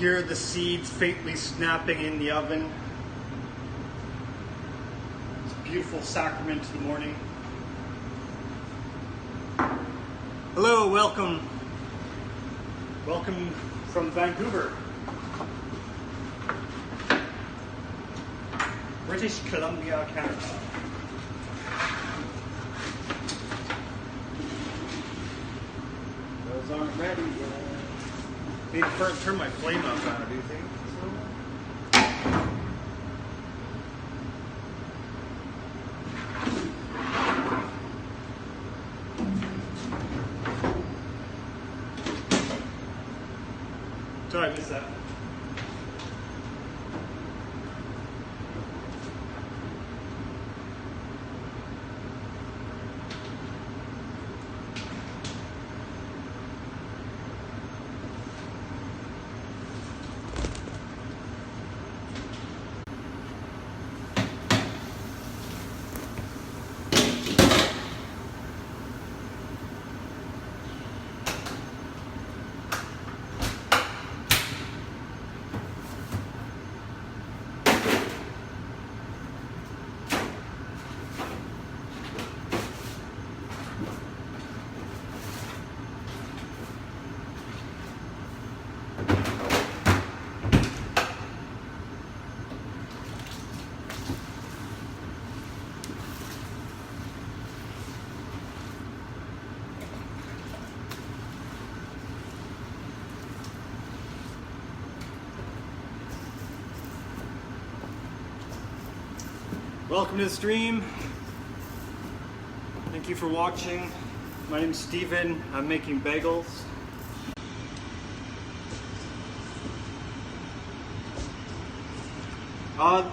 Hear the seeds faintly snapping in the oven. It's a beautiful sacrament in the morning. Hello, welcome. Welcome from Vancouver. British Columbia, Canada. Those aren't ready yet. Need to turn my flame up now, do you think? Sorry, I missed that. Welcome to the stream. Thank you for watching. My name's Steven. I'm making bagels.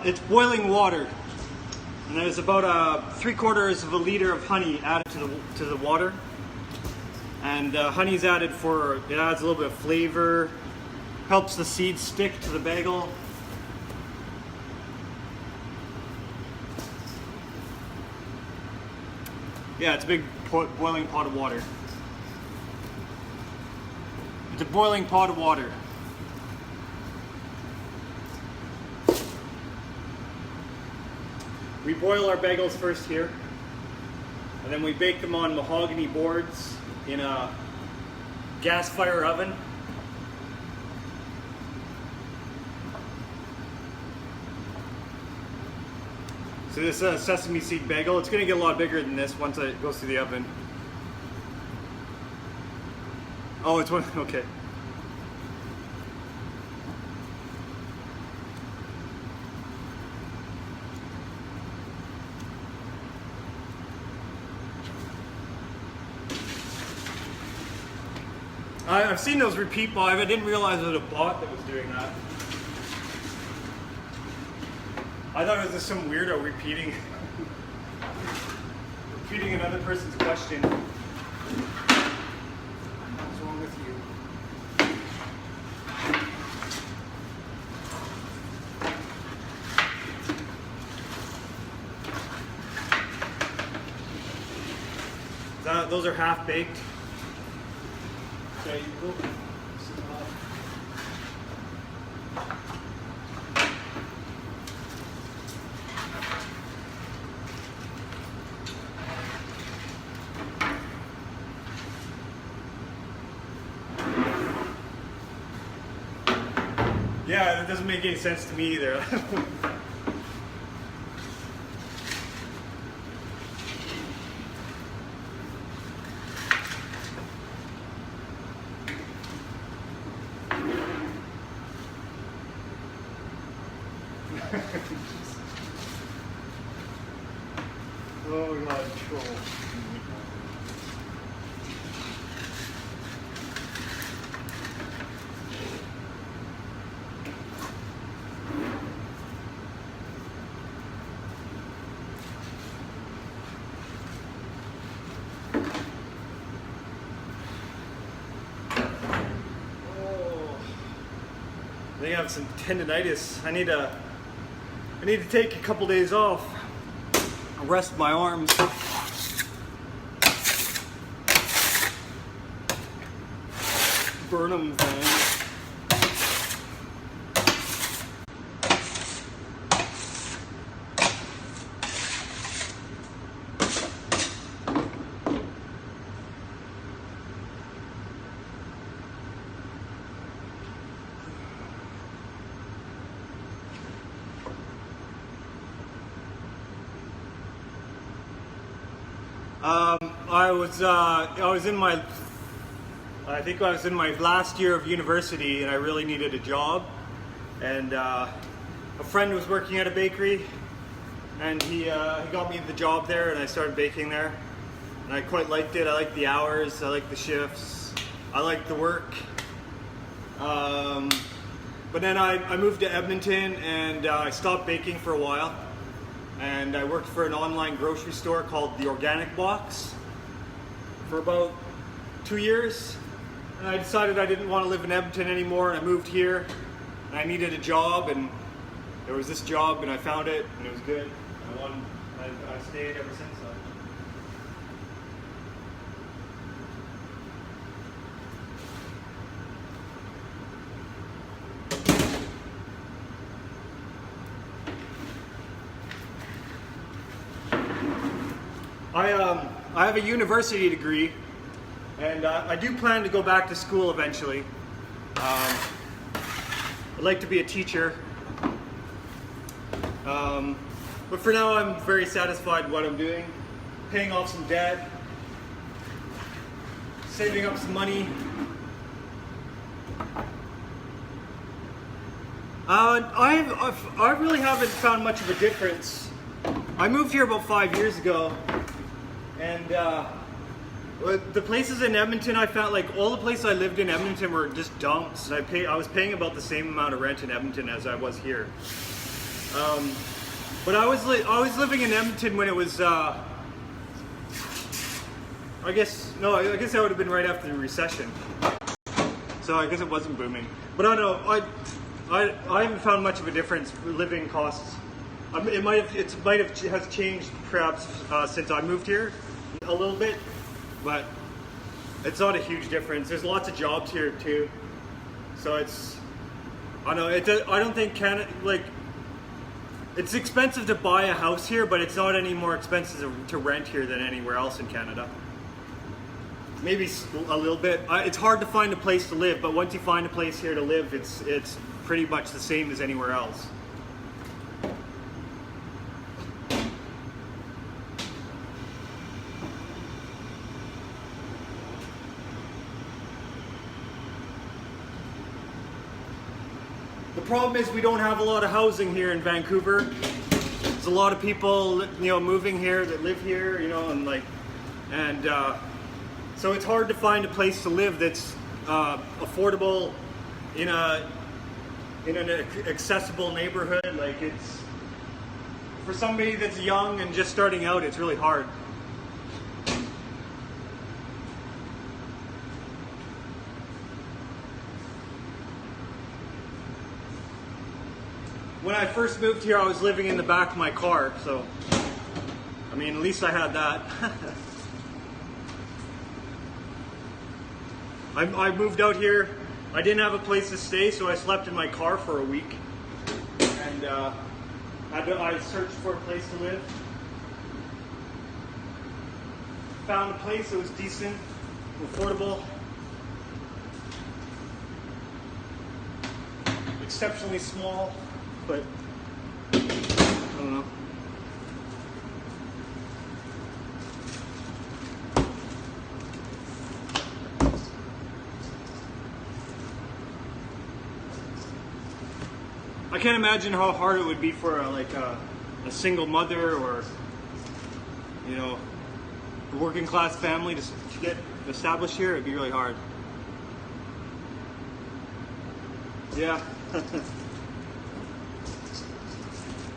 It's boiling water. And there's about 3/4 of a liter of honey added to the water. And honey's added it adds a little bit of flavor, helps the seeds stick to the bagel. Yeah, it's a big boiling pot of water. It's a boiling pot of water. We boil our bagels first here, and then we bake them on mahogany boards in a gas fire oven. So this sesame seed bagel, it's going to get a lot bigger than this once it goes through the oven. Oh, it's one, okay. I've seen those repeat live. I didn't realize it was a bot that was doing that. I thought it was just some weirdo repeating another person's question. What's wrong with you? Those are half baked. Okay, you go. Yeah, that doesn't make any sense to me either. Oh god, troll. I think I have some tendonitis. I need to take a couple days off. Rest my arms. Burn them, thing. I was in my, I think I was in my last year of university, and I really needed a job. And a friend was working at a bakery, and he got me the job there, and I started baking there. And I quite liked it. I liked the hours, I liked the shifts, I liked the work. But then I moved to Edmonton, and I stopped baking for a while. And I worked for an online grocery store called The Organic Box for about 2 years. And I decided I didn't want to live in Edmonton anymore, and I moved here. And I needed a job, and there was this job, and I found it, and it was good. I stayed ever since then. I have a university degree, and I do plan to go back to school eventually. I'd like to be a teacher, but for now I'm very satisfied with what I'm doing, paying off some debt, saving up some money. I really haven't found much of a difference. I moved here about 5 years ago, and the places in Edmonton, I found like all the places I lived in Edmonton were just dumps. I was paying about the same amount of rent in Edmonton as I was here. But I was living in Edmonton when it was I guess that would have been right after the recession. So I guess it wasn't booming. But I don't know. I haven't found much of a difference for living costs. It might have changed perhaps since I moved here a little bit, but it's not a huge difference. There's lots of jobs here too, so I don't think Canada, like, it's expensive to buy a house here, but it's not any more expensive to rent here than anywhere else in Canada. Maybe a little bit. It's hard to find a place to live, but once you find a place here to live, it's pretty much the same as anywhere else. The problem is we don't have a lot of housing here in Vancouver. There's a lot of people, moving here that live here, and so it's hard to find a place to live that's affordable in an accessible neighborhood. Like, it's for somebody that's young and just starting out, it's really hard. When I first moved here, I was living in the back of my car, so I mean, at least I had that. I moved out here. I didn't have a place to stay, so I slept in my car for a week, and I searched for a place to live. Found a place that was decent, affordable, exceptionally small, but I don't know. I can't imagine how hard it would be for a single mother or a working class family to get established here. It'd be really hard. Yeah.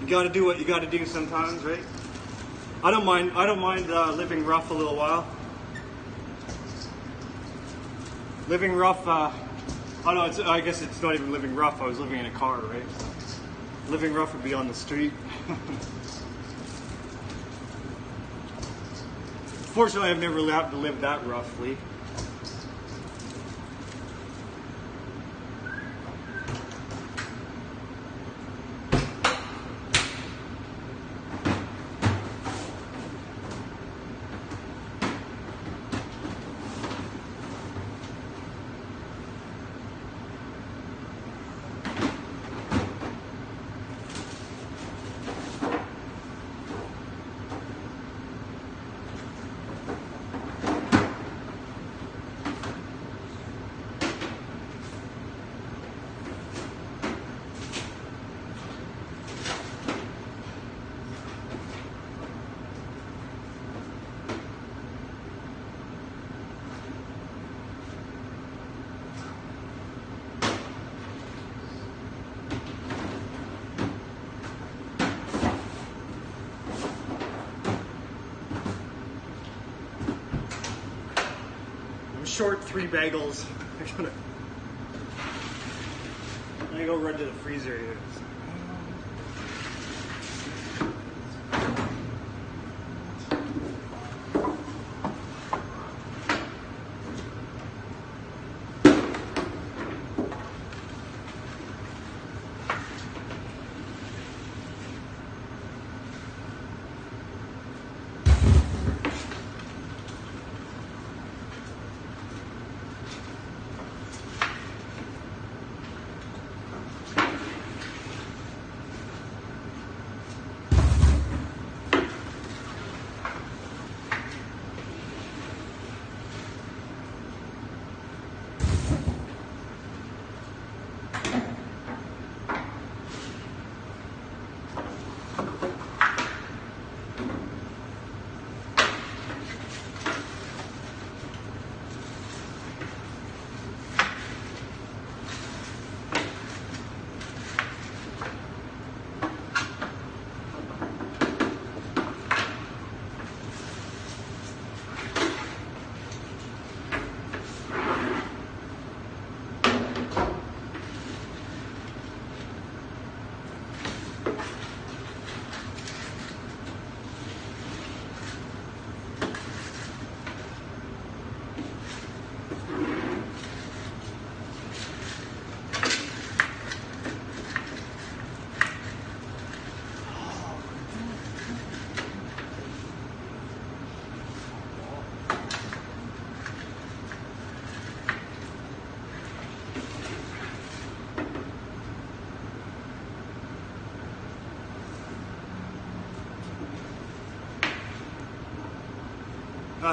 You got to do what you got to do sometimes, right? I don't mind living rough a little while. Living rough. I guess it's not even living rough. I was living in a car, right? Living rough would be on the street. Fortunately, I've never had to live that roughly. short 3 bagels. I'm gonna go run to the freezer here.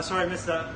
Sorry, I missed that.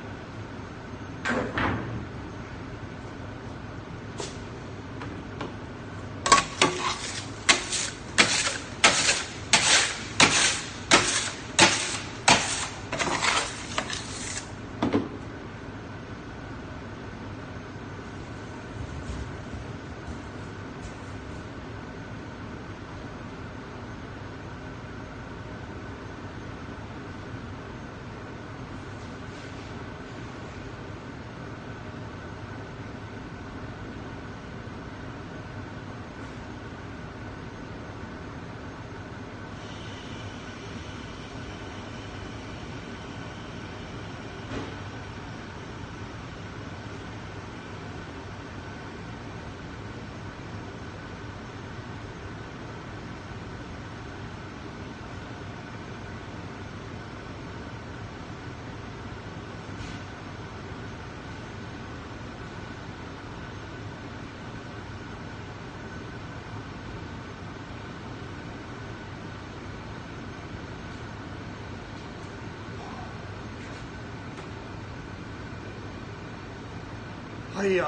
Hiya.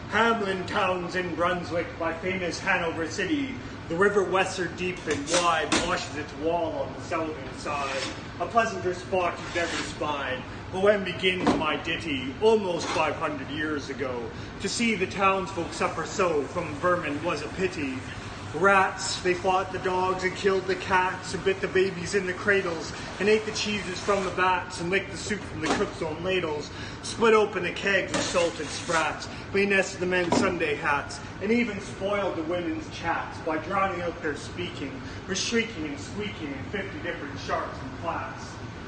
Hamlin towns in Brunswick by famous Hanover City. The river Weser deep and wide washes its wall on the southern side. A pleasanter spot you've never spied. But when begins my ditty, almost 500 years ago, to see the townsfolk suffer so from vermin was a pity. Rats, they fought the dogs and killed the cats and bit the babies in the cradles and ate the cheeses from the vats and licked the soup from the cook's own ladles, split open the kegs with salted sprats, nested the men's Sunday hats, and even spoiled the women's chats by drowning out their speaking, or shrieking and squeaking in 50 different sharps and flats.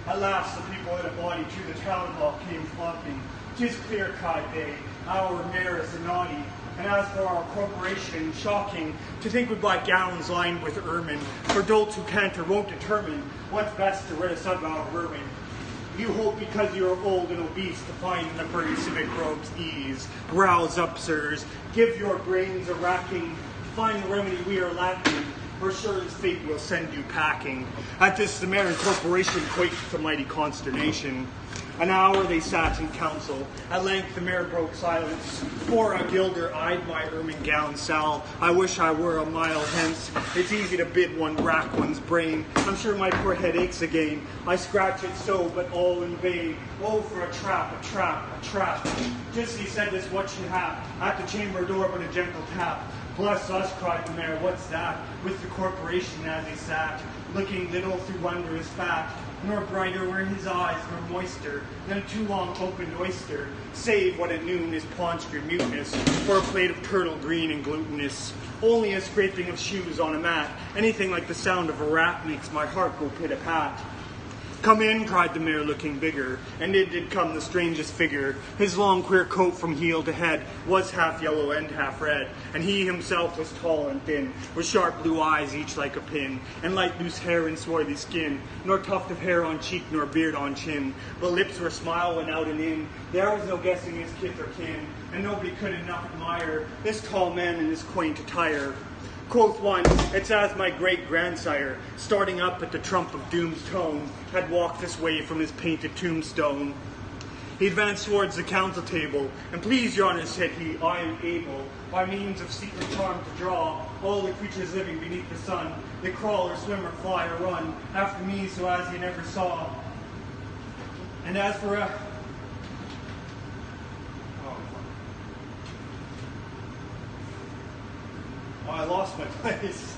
At last the people in a body to the town hall came flocking. 'Tis clear-eyed day, our mayor is a naughty. And as for our corporation, shocking to think we buy gowns lined with ermine, for dolts who can't or won't determine what's best to rid us of our vermin. You hope because you're old and obese to find in the furry civic robes ease. Rouse up, sirs, give your brains a racking, find the remedy we are lacking, or sure as fate will send you packing. At this the mayor and corporation quaked to mighty consternation. An hour they sat in council. At length the mayor broke silence. For a gilder eyed my ermine gown Sal. I wish I were a mile hence. It's easy to bid one rack one's brain. I'm sure my poor head aches again. I scratch it so, but all in vain. Oh, for a trap, a trap, a trap. Just he said this what she had. At the chamber door but a gentle tap. Bless us, cried the mayor, what's that? With the corporation as he sat, looking little through wondrous fact, nor brighter were his eyes, nor moister than a too long opened oyster, save what at noon is paunched or mutinous, or a plate of turtle green and glutinous. Only a scraping of shoes on a mat, anything like the sound of a rat makes my heart go pit-a-pat. Come in, cried the mayor, looking bigger, and in did come the strangest figure. His long queer coat from heel to head was half yellow and half red, and he himself was tall and thin, with sharp blue eyes each like a pin, and light loose hair and swarthy skin, nor tuft of hair on cheek nor beard on chin, but lips where a smile went out and in. There was no guessing his kith or kin, and nobody could enough admire this tall man in his quaint attire. Quoth one, it's as my great-grandsire, starting up at the trump of doom's tone, had walked this way from his painted tombstone. He advanced towards the council table, and please, your honor, said he, I am able, by means of secret charm to draw, all the creatures living beneath the sun, they crawl or swim or fly or run, after me so as ye never saw. And as for I lost my place.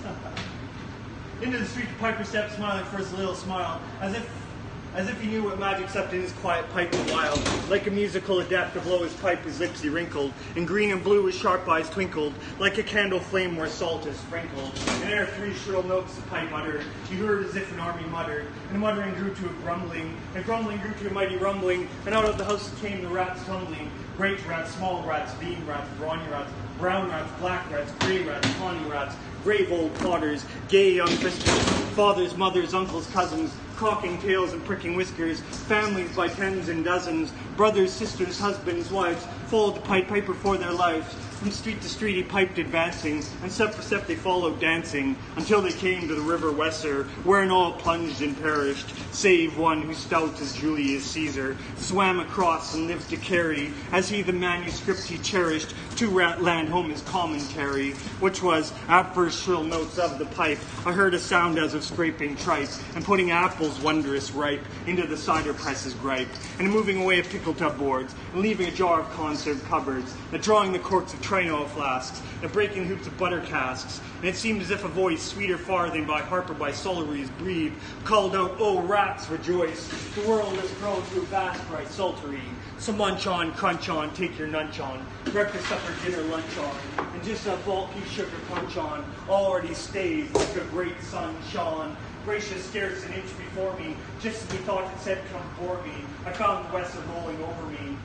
Into the street the piper stepped, smiling for his little smile, as if he knew what magic slept in his quiet pipe a while. Like a musical adept to blow his pipe, his lips he wrinkled, in green and blue his sharp eyes twinkled, like a candle flame where salt is sprinkled. And ere 3 shrill notes the pipe uttered, he heard as if an army muttered, and muttering grew to a grumbling, and grumbling grew to a mighty rumbling, and out of the house came the rats tumbling, great rats, small rats, bean rats, brawny rats, brown rats, black rats, gray rats, tawny rats, grave old potters, gay young Christians, fathers, mothers, uncles, cousins, cocking tails and pricking whiskers, families by tens and dozens, brothers, sisters, husbands, wives, followed the piper for their lives. From street to street he piped advancing, and step for step they followed dancing, until they came to the river Weser, wherein all plunged and perished, save one who stout as Julius Caesar, swam across and lived to carry, as he the manuscript he cherished, to land home his commentary, which was, at first shrill notes of the pipe, I heard a sound as of scraping tripe, and putting apples wondrous ripe, into the cider presses gripe, and moving away of pickle tub boards, and leaving a jar of conserve cupboards, and drawing the corks of Trino flasks, and breaking hoops of butter casks, and it seemed as if a voice, sweeter far than by harper by Solary's breed, called out, "Oh, rats, rejoice! The world has grown to a vast bright saltery. So munch on, crunch on, take your nunch on, breakfast, supper, dinner, lunch on, and just a bulky sugar punch on, already stays like a great sun shone. Gracious scarce an inch before me, just as we thought it said come for me, I found the Weser rolling over me.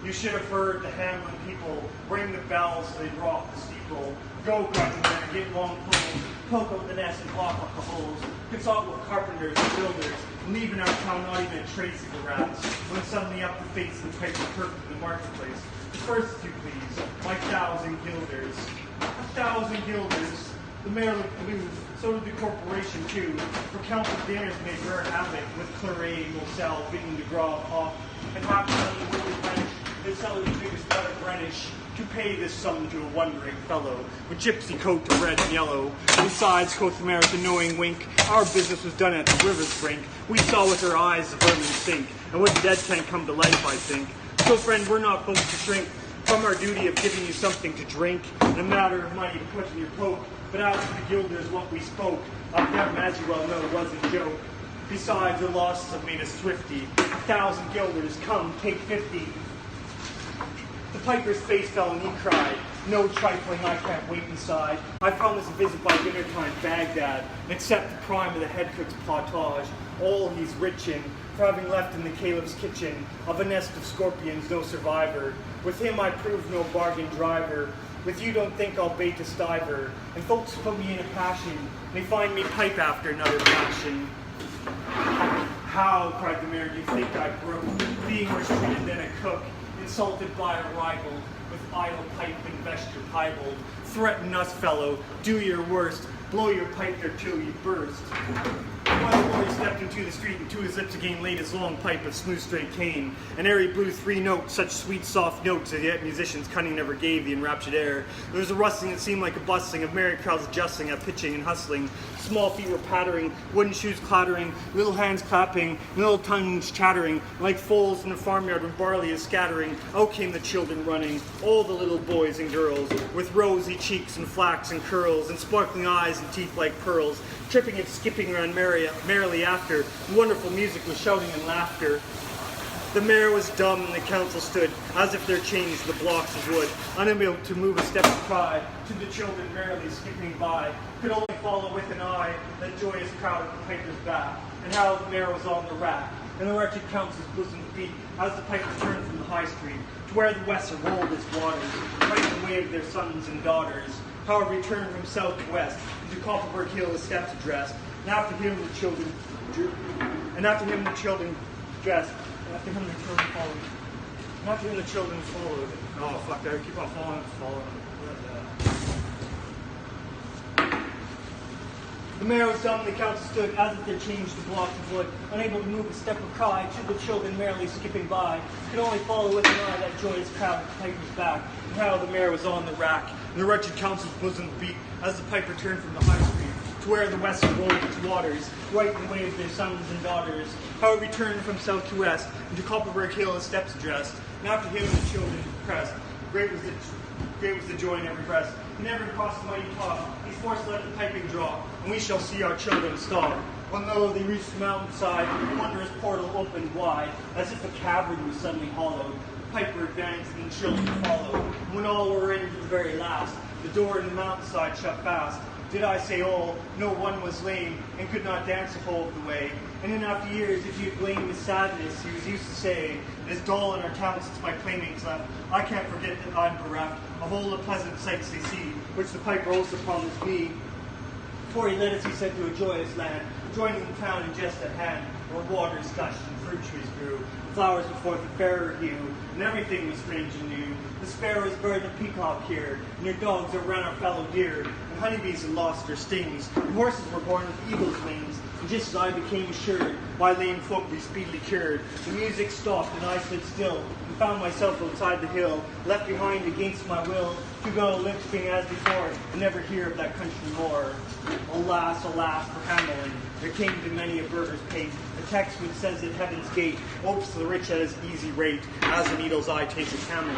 You should have heard the Hamlin people ring the bells so they'd rock the steeple. Go, cried the man, get long poles, poke out the nest and block up the holes, consult with carpenters and builders, and leave in our town not even a trace of the rats, when suddenly up the face of the pipe of perfect in the marketplace. The first, if you please, my 1,000 guilders. 1,000 guilders. The mayor looked blue, so did the corporation too, for council dinners made rare havoc with Claret, Moselle, Bing de Gras, off, and half a dozen woolly French, they sell his biggest butter Greenwich, to pay this sum to a wondering fellow, with gypsy coat of red and yellow. Besides, quoth the mayor with a knowing wink, our business was done at the river's brink. We saw with our eyes the vermin sink, and with the dead can't come to life, I think. So, friend, we're not folks to shrink from our duty of giving you something to drink, and a matter of money to put in your poke. But as for the guilders, what we spoke of them, as you well know, was a joke. Besides, the losses have made us thrifty. 1,000 guilders, come, take 50. The piper's face fell and he cried, no trifling, I can't wait inside. I promise a visit by dinner time, Baghdad, and accept the prime of the head cook's pottage. All he's rich in, for having left in the caliph's kitchen, of a nest of scorpions no survivor. With him I prove no bargain driver. With you don't think I'll bait a stiver. And folks put me in a passion, they find me pipe after another passion. How, cried the mayor, do you think I broke, being worse treated than a cook, insulted by a rival, with idle pipe and vesture piebald? Threaten us, fellow, do your worst, blow your pipe there till you burst. My lord stepped into the street, and to his lips again laid his long pipe of smooth straight cane. And ere he blew 3 notes, such sweet soft notes as yet musicians cunning never gave the enraptured air. There was a rustling that seemed like a bustling of merry crowds adjusting, at pitching and hustling. Small feet were pattering, wooden shoes clattering, little hands clapping, little tongues chattering, like foals in a farmyard when barley is scattering. Out came the children running, all the little boys and girls, with rosy cheeks and flax and curls, and sparkling eyes and teeth like pearls, tripping and skipping around merrily after. Wonderful music with shouting and laughter. The mayor was dumb and the council stood, as if they're chained to the blocks of wood, unable to move a step of pride, to the children merrily skipping by, could only follow with an eye that joyous crowd at the piper's back, and how the mayor was on the rack, and the wretched council's bosom beat, as the piper turned from the high street, to where the west rolled its waters, right the way of their sons and daughters, how it returned from south to west, into Copperberg Hill the steps addressed, and after him the children dressed, and after him the children followed. And after him the children followed. Oh fuck, I keep on following. The mayor was dumb and the council stood, as if they changed the blocks of wood, unable to move a step or cry, to the children merrily skipping by, could only follow with an eye that joyous crowd at the piper's back, and how the mayor was on the rack, and the wretched council's bosom beat, as the piper turned from the high street, to where the west rolled its waters, right in the way of their sons and daughters, how it returned from south to west, and to Copperberg Hill his steps addressed, and after him the children pressed. Great was the joy in every breast. He never crossed the mighty top. He's forced to let the piping draw, and we shall see our children stop. When lo, they reached the mountainside, the wondrous portal opened wide, as if a cavern was suddenly hollowed. The piper advanced, and the children followed. And when all were in to the very last, the door in the mountainside shut fast. Did I say all? No one was lame, and could not dance the whole of the way. And in after years, if you blame his sadness, he was used to say, it is dull in our town since my playmates left. I can't forget that I'm bereft of all the pleasant sights they see, which the pipe rolls upon his knee. Before he led us, he said, to a joyous land, joining the town in just at hand, where waters gushed and fruit trees grew, and flowers before the fairer hue, and everything was strange and new. The sparrows, bird, and peacock here, and your dogs outran our fellow deer, and honeybees had lost their stings, and horses were born with eagle's wings. And just as I became assured, my lame folk be speedily cured. The music stopped, and I stood still, and found myself outside the hill, left behind against my will, to go limping as before, and never hear of that country more. Alas, alas, for Hamlin, there came to many a burgher's pate a text which says at heaven's gate, opes to the rich at his easy rate, as a needle's eye takes a camel.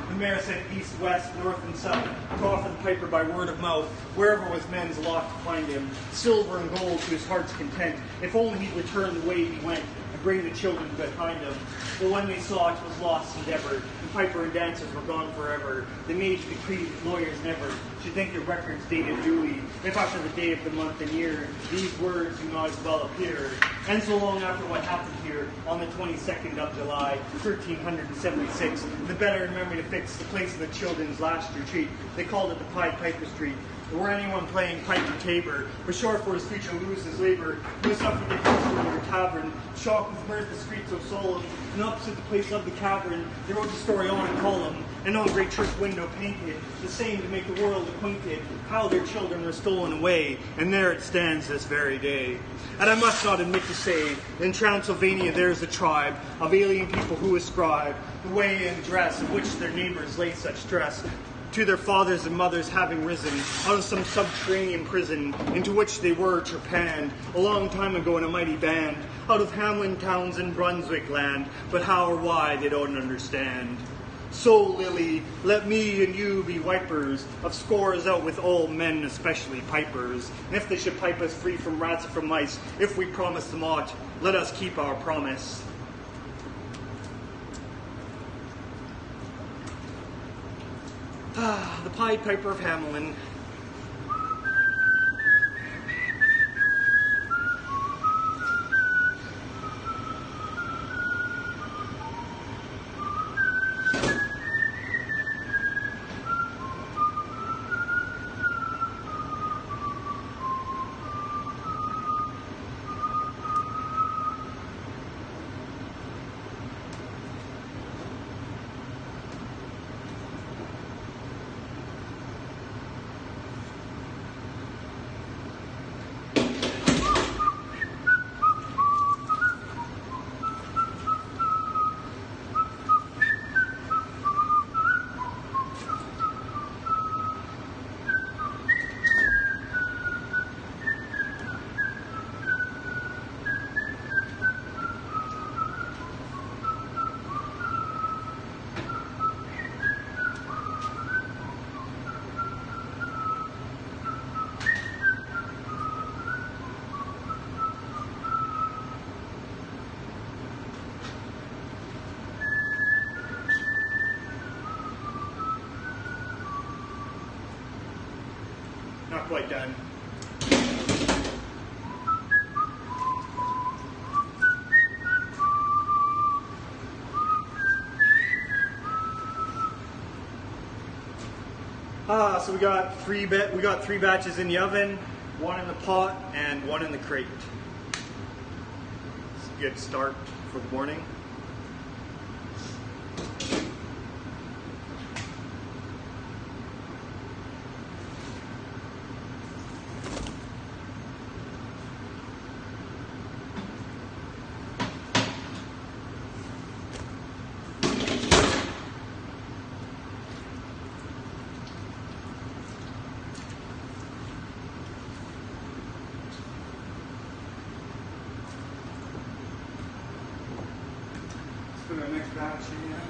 The mayor said east, west, north, and south, to offer the piper by word of mouth, wherever was men's lot to find him, silver and gold to his heart's content, if only he'd return the way he went, and bring the children behind him. But when they saw it was lost endeavor, and piper and dancers were gone forever, the mage decreed that lawyers never should think their records dated duly, if after the day of the month and year, these words do not as well appear. And so long after what happened here, on the 22nd of July, 1376, the better in memory to fix the place of the children's last retreat, they called it the Pied Piper Street. Were anyone playing pipe or tabor, was sure for his future lose his labor, who suffered the history of their tavern, shocked with mirth the streets so solemn, and opposite the place of the cavern, they wrote the story on a column, and on great church window painted, the same to make the world acquainted, how their children were stolen away, and there it stands this very day. And I must not admit to say, in Transylvania there is a tribe of alien people who ascribe the way and dress of which their neighbors lay such stress, to their fathers and mothers having risen out of some subterranean prison into which they were trepanned a long time ago in a mighty band out of Hamlin towns in Brunswick land, but how or why they don't understand. So, Lily, let me and you be wipers of scores out with all men, especially pipers. And if they should pipe us free from rats or from mice, if we promise them aught, let us keep our promise. The Pied Piper of Hamelin. quite done. So we got three batches in the oven, one in the pot, and one in the crate. It's a good start for the morning. For our next batch here.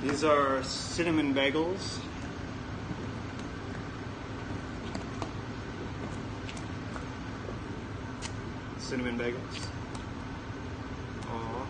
These are cinnamon bagels. Cinnamon bagels. Aww.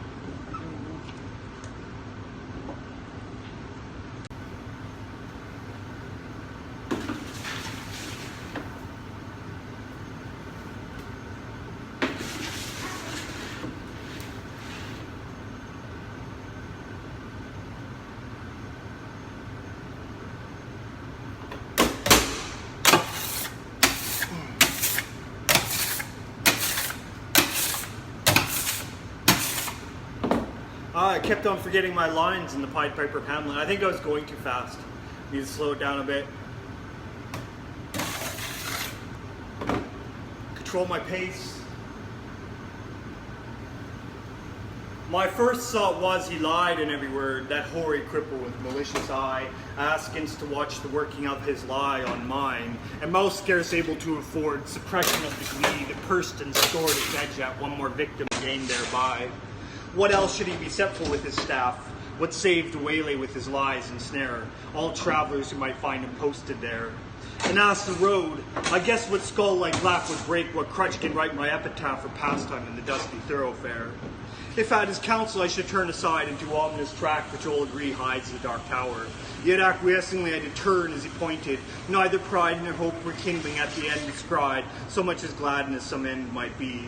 I kept on forgetting my lines in the Pied Piper Hamlet. I think I was going too fast. Need to slow it down a bit. Control my pace. My first thought was he lied in every word, that hoary cripple with malicious eye, askance to watch the working of his lie on mine, and mouth scarce able to afford suppression of the glee that pursed and stored its edge at one more victim gained thereby. What else should he be set for with his staff? What saved to waylay with his lies and snare all travelers who might find him posted there? And as the road, I guess what skull like laugh would break, what crutch can write my epitaph for pastime in the dusty thoroughfare. If at his counsel I should turn aside into ominous track which all agree hides the dark tower, yet acquiescingly I did turn as he pointed, neither pride nor hope rekindling at the end descried, so much as gladness some end might be.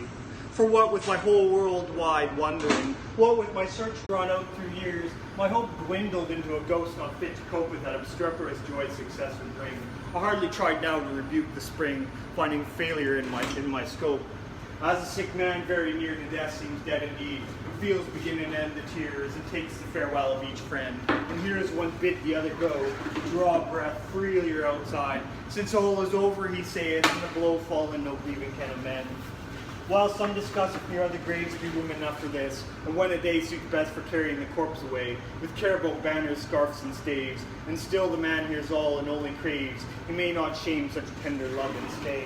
For what with my whole world wide wondering, what with my search drawn out through years, my hope dwindled into a ghost not fit to cope with that obstreperous joy success would bring. I hardly tried now to rebuke the spring, finding failure in my scope. As a sick man very near to death seems dead indeed, who feels begin and end the tears, and takes the farewell of each friend, and hears one bid the other go, draw breath freely outside, since all is over he saith, and the blow fallen no grieving can amend. While some discuss if near other graves be room enough for this, and when a day suits best for carrying the corpse away, with careboat banners, scarfs, and staves, and still the man hears all and only craves, he may not shame such tender love and stay.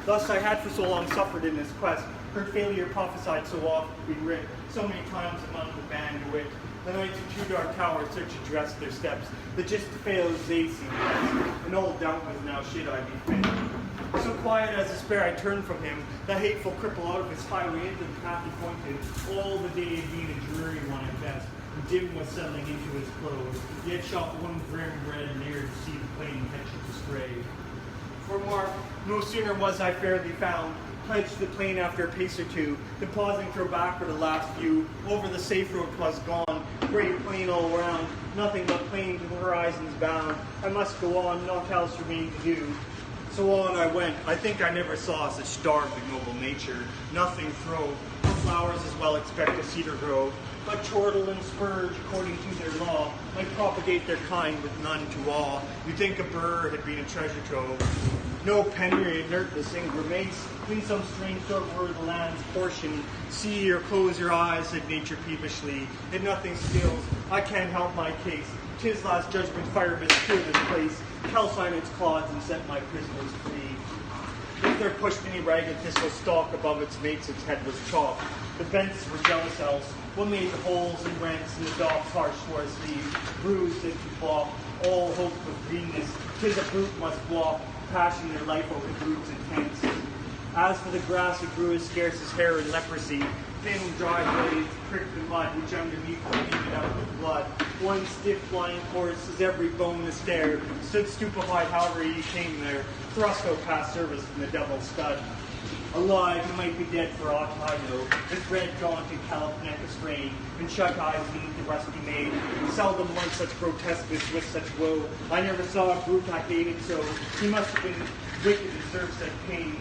Thus I had for so long suffered in this quest, heard failure prophesied so oft been writ, so many times among the band to wit. The knights in two dark towers search address their steps, that just to fail as they seem best, and all doubt was now should I be fit. So quiet as despair I turned from him, that hateful cripple out of his highway into the path he pointed. All the day had been a dreary one at best, and dim was settling into his clothes, yet shot one grim red near to see the plain catch it astray. For mark, no sooner was I fairly found, pledged the plain after a pace or two, then pausing throw backward a last view, over the safe road 'twas gone, great plain all round, nothing but plain to the horizon's bound. I must go on, naught else remained to do. So on I went. I think I never saw such starved ignoble nature. Nothing throve, for flowers as well expect a cedar grove, but chortle and spurge, according to their law, might propagate their kind with none to awe. You'd think a burr had been a treasure trove. No penury inertness in grimace. In some strange sort were the land's portion. See or close your eyes, said nature peevishly. And nothing skills. I can't help my case. 'Tis last judgment fire must clear this place. Calcine its clods and set my prisoners free. If there pushed any ragged thistle stalk above its mates, its head was chalked. The vents were jealous else. What made the holes and rents in the dog's harsh for his sleeve? Bruised into block, all hope of greenness. 'Tis a brute must walk, passion their life over roots and tents. As for the grass, it grew as scarce as hair in leprosy. Thin, dry blades pricked the mud, which underneath bleeded out with blood. One stiff, blind horse, as every bone astare, stood stupefied however he came there, thrust out past service from the devil's stud. Alive, he might be dead for aught I know, with red gaunt and calloused neck astrain, and shut eyes beneath the rusty maid. Seldom once such grotesqueness with such woe. I never saw a brute I hated so. He must have been wicked and deserved such pain.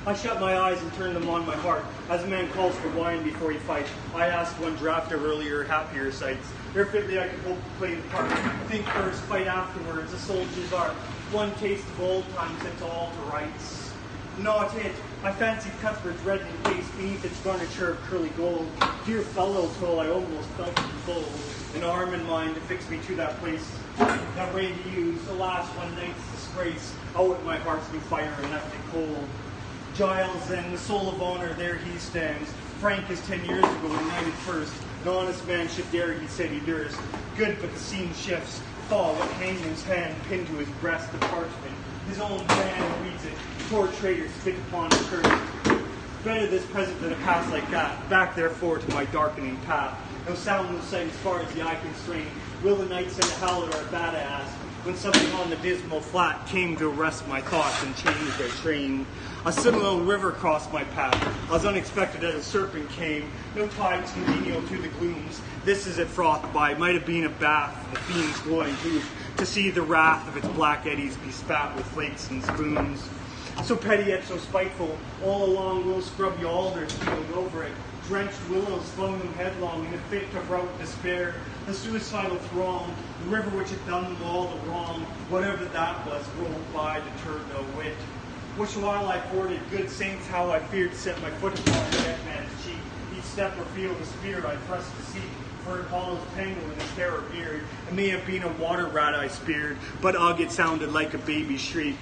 I shut my eyes and turned them on my heart. As a man calls for wine before he fights, I asked one draft of earlier, happier sights. Ere fitly I could hope to play the part. Think first, fight afterwards, a soldier's art. One taste of old times sets all to rights. Not it. I fancied Cuthbert's reddening face beneath its garniture of curly gold. Dear fellow, till I almost felt it fold. An arm in mine to fix me to that place. That way to use, alas, one night's disgrace. Oh, at my heart's new fire and left it cold. Giles, then, the soul of honor, there he stands. Frank as 10 years ago, united first. An honest man should dare, he said he durst. Good, but the scene shifts. Fall, what hangman's hand pinned to his breast the parchment. His own hand reads it. Poor traitor spit upon a curse. Better this present than a past like that. Back, therefore, to my darkening path. No sound, no sight as far as the eye can strain. Will the night send a howler or a bat ass? When something on the dismal flat came to arrest my thoughts and change their train. A similar river crossed my path, as unexpected as a serpent came. No tides congenial to the glooms. This as it frothed by might have been a bath, the fiend's glowing hoof, to see the wrath of its black eddies be spat with flakes and spoons. So petty yet so spiteful, all along low scrubby alders peeled over it. Drenched willows flung them headlong in a fit of rout despair. The suicidal throng, the river which had done them all the wrong, whatever that was, rolled by, deterred no whit. Which while I forded, good saints, how I feared to set my foot upon a dead man's cheek. Each step or field a spear I thrust to seek, for it follows tangle in his terror beard. It may have been a water rat I speared, but ugh, it sounded like a baby's shriek.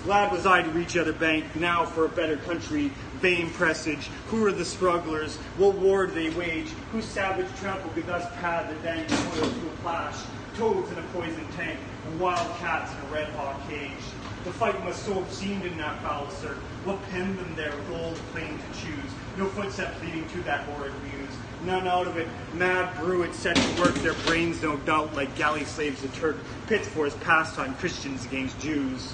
Glad was I to reach other bank, now for a better country. Vain presage, who are the strugglers? What war do they wage? Whose savage trample could thus pad the dank soil to a plash? Toads in a poisoned tank, and wild cats in a red-hot cage. The fight must so have seemed in that foul cirque. What penned them there with all the plain to choose? No footsteps leading to that horrid muse. None out of it. Mad brew it set to work their brains, no doubt, like galley slaves the Turk pits for his pastime Christians against Jews.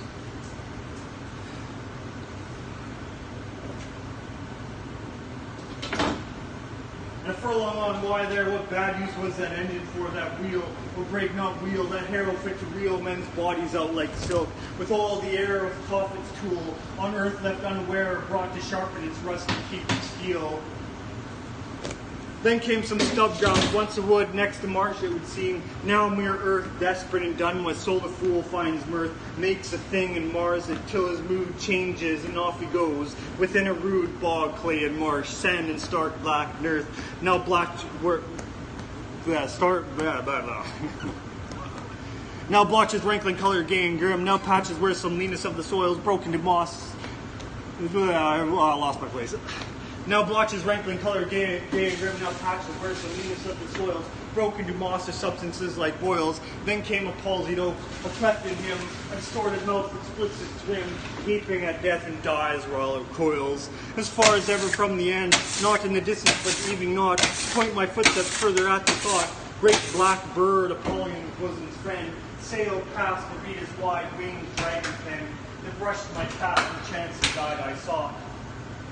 And a furlong on why there, what bad use was that engine for that wheel? Or break not wheel, that harrow fit to reel men's bodies out like silk, with all the air of prophet's tool, on earth left unaware, brought to sharpen its rusty keeping steel. Then came some stub ground, once a wood, next a marsh it would seem, now mere earth, desperate and done with, so the fool finds mirth, makes a thing and mars it, till his mood changes, and off he goes, within a rude bog, clay and marsh, sand and stark black earth, now black now blotches rankling color gay and grim, now patches where some leanness of the soil is broken to moss. I lost my place. Now blotches rankling color gay and grim, now patches where some leanness of the soils, broken to moss or substances like boils. Then came a palsied oak, a cleft in him, a distorted mouth that splits its rim, gaping at death and dies while it coils. As far as ever from the end, not in the distance but even not, point my footsteps further at the thought. Great black bird, Apollyon's bosom's friend, sailed past the reader's wide winged dragon pen, that brushed my path and chance and guide I sought.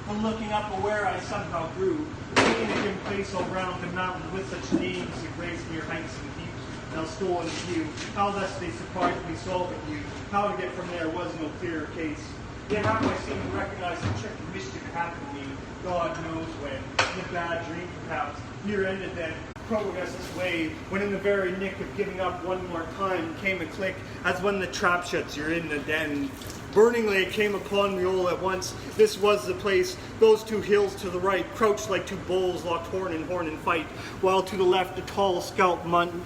From looking up aware I somehow grew, seeing a dim place all round the mountain with such names that graced near heights and deeps, now stolen view. How thus they surprised me solving you, how to get from there was no clearer case. Yet how do I seem to recognize the trick of mischief happened to me, God knows when, in a bad dream perhaps, here ended then, progress this way, when in the very nick of giving up one more time came a click, as when the trap shuts, you're in the den. Burningly it came upon me all at once. This was the place. Those two hills to the right crouched like two bulls locked horn in fight, while to the left a tall scalp mountain,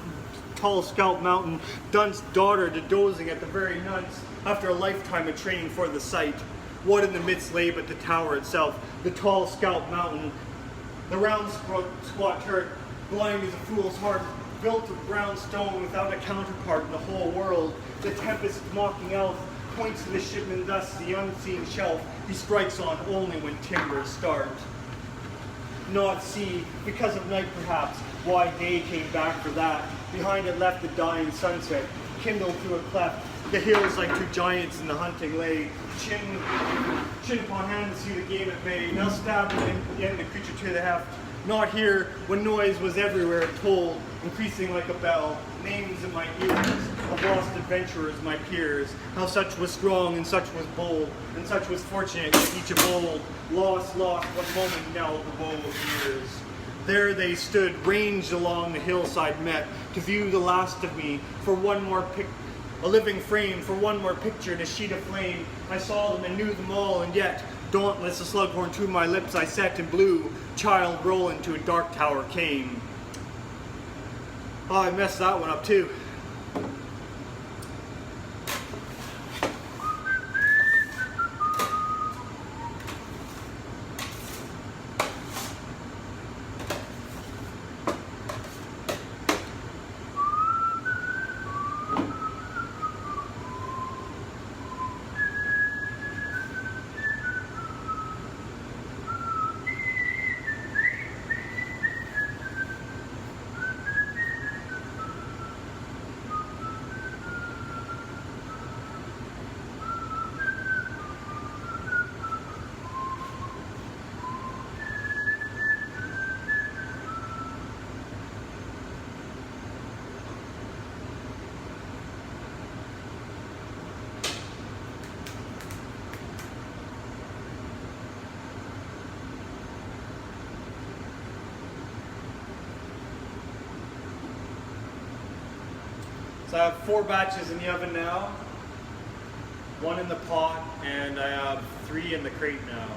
Dunce daughter to dozing at the very nunts, after a lifetime of training for the sight. What in the midst lay but the tower itself, the tall scalp mountain, the round squat turret, blind as a fool's heart, built of brown stone without a counterpart in the whole world. The tempest mocking elf points to the shipman thus, the unseen shelf he strikes on only when timbers start. Not see, because of night perhaps, why day came back for that. Behind it left the dying sunset, kindled through a cleft. The hills like two giants in the hunting lay, chin upon hand to see the game at bay. Now stabbed in the creature to the heft. Not here, when noise was everywhere told, increasing like a bell, names in my ears, of lost adventurers, my peers, how such was strong and such was bold, and such was fortunate, each of old, lost, what moment now the woe of years. There they stood, ranged along the hillside met, to view the last of me, for one more a living frame, for one more picture in a sheet of flame. I saw them and knew them all, and yet, dauntless, a slughorn to my lips I set and blew, child rolling to a dark tower came. Oh, I messed that one up too. So I have 4 batches in the oven now, 1 in the pot, and I have 3 in the crate now.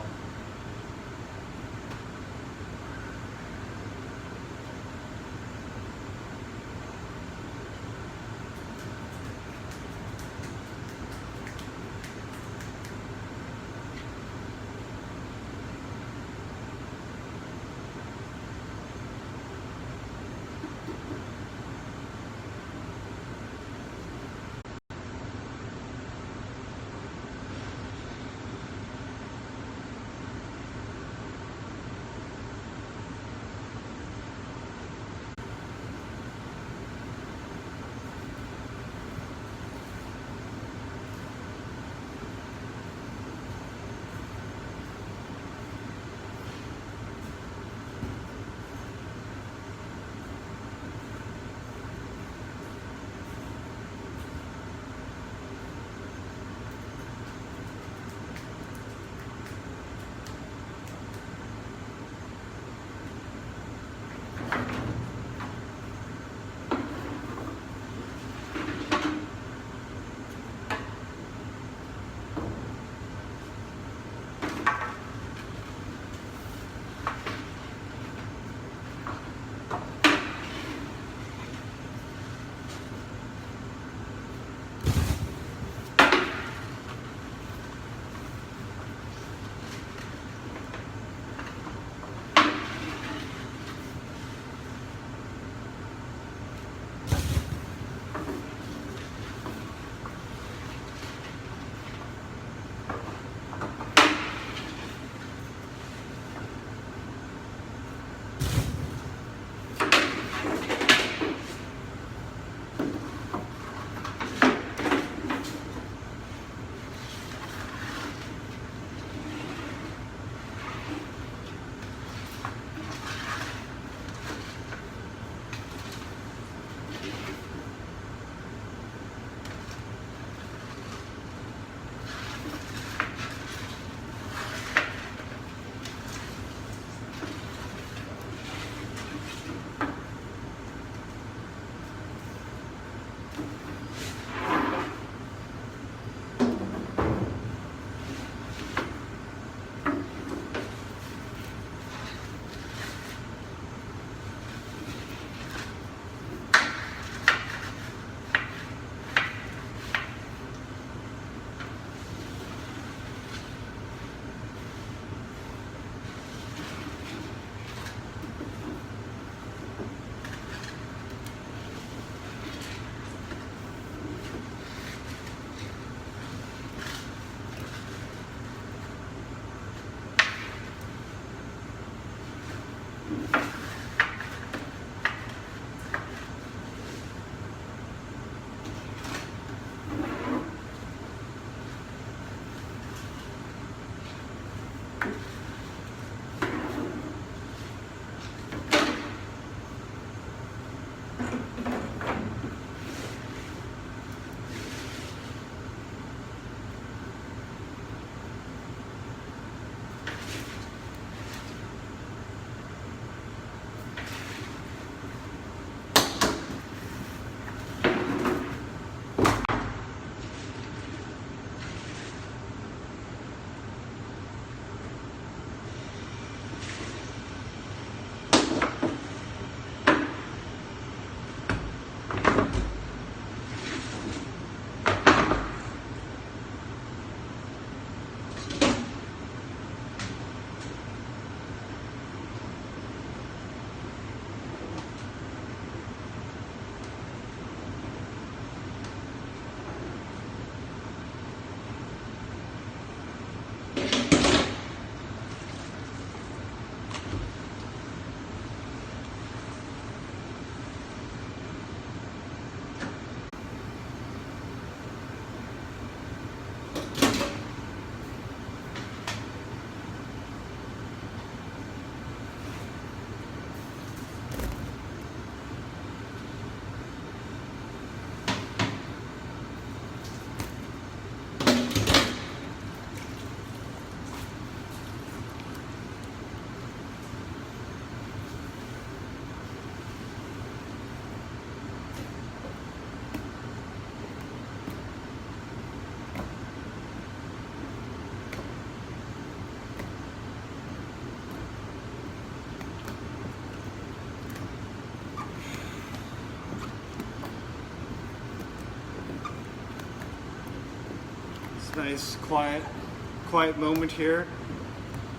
Nice quiet moment here.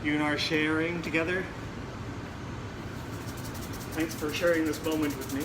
You and I are sharing together. Thanks for sharing this moment with me.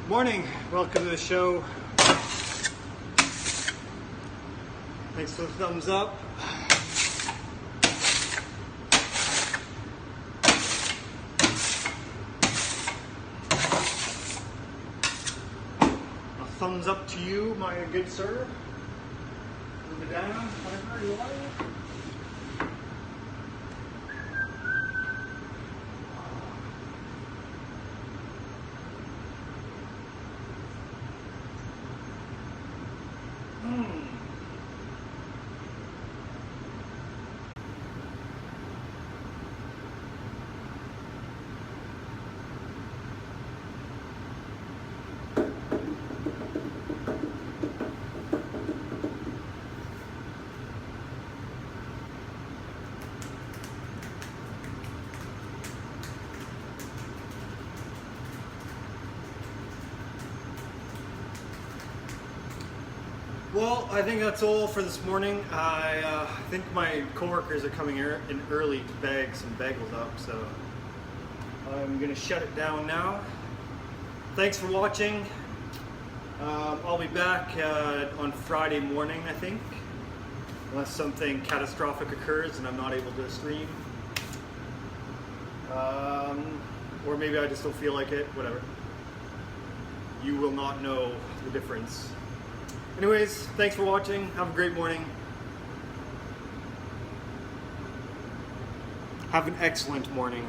Morning, welcome to the show. Thanks for the thumbs up. A thumbs up to you, my good sir. A little bit down, whatever you want. Well, I think that's all for this morning. I think my coworkers are coming in early to bag some bagels up, so I'm gonna shut it down now. Thanks for watching. I'll be back on Friday morning, I think, unless something catastrophic occurs and I'm not able to stream. Or maybe I just don't feel like it, whatever. You will not know the difference. Anyways, thanks for watching. Have a great morning. Have an excellent morning.